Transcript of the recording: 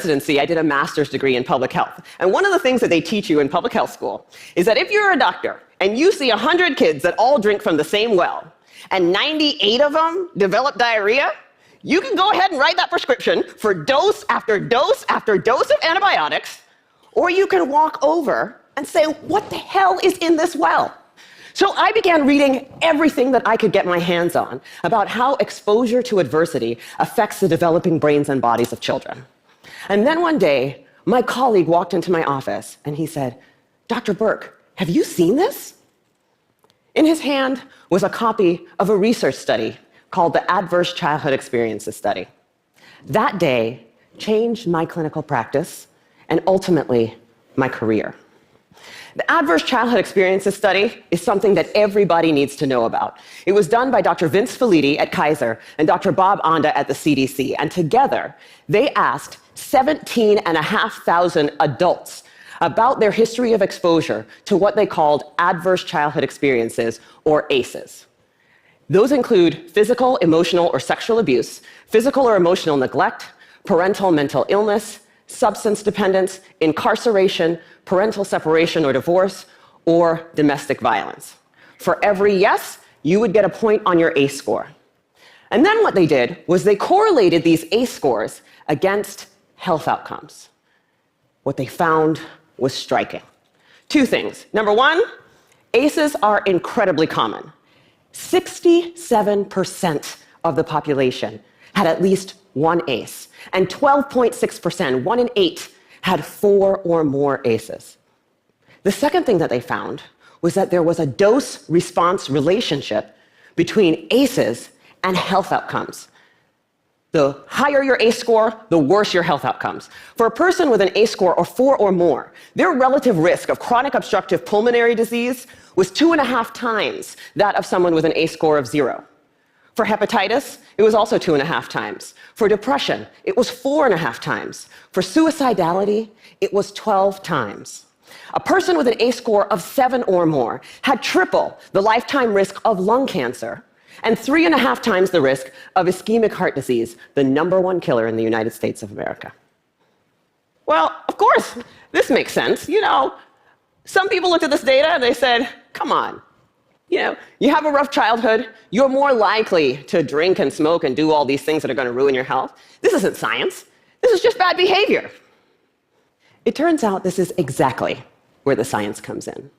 residency, I did a master's degree in public health. And one of the things that they teach you in public health school is that if you're a doctor and you see 100 kids that all drink from the same well, and 98 of them develop diarrhea, you can go ahead and write that prescription for dose after dose after dose of antibiotics, or you can walk over and say, what the hell is in this well? So I began reading everything that I could get my hands on about how exposure to adversity affects the developing brains and bodies of children. And then one day, my colleague walked into my office and he said, Dr. Burke, have you seen this? In his hand was a copy of a research study called the Adverse Childhood Experiences Study. That day changed my clinical practice and ultimately my career. The Adverse Childhood Experiences Study is something that everybody needs to know about. It was done by Dr. Vince Felitti at Kaiser and Dr. Bob Anda at the CDC, and together they asked 17,500 adults about their history of exposure to what they called adverse childhood experiences, or ACEs. Those include physical, emotional, or sexual abuse, physical or emotional neglect, parental mental illness, substance dependence, incarceration, parental separation or divorce, or domestic violence. For every yes, you would get a point on your ACE score. And then what they did was they correlated these ACE scores against health outcomes. What they found was striking. Two things. Number one, ACEs are incredibly common. 67% of the population had at least one ACE, and 12.6%, 1 in 8, had 4 or more ACEs. The second thing that they found was that there was a dose-response relationship between ACEs and health outcomes. The higher your ACE score, the worse your health outcomes. For a person with an ACE score of 4 or more, their relative risk of chronic obstructive pulmonary disease was 2.5 times that of someone with an ACE score of 0. For hepatitis, it was also 2.5 times. For depression, it was 4.5 times. For suicidality, it was 12 times. A person with an ACE score of 7 or more had triple the lifetime risk of lung cancer and 3.5 times the risk of ischemic heart disease, the #1 killer in the United States of America. Well, of course, this makes sense. You know, some people looked at this data and they said, come on. You know, you have a rough childhood, you're more likely to drink and smoke and do all these things that are going to ruin your health. This isn't science. This is just bad behavior. It turns out this is exactly where the science comes in.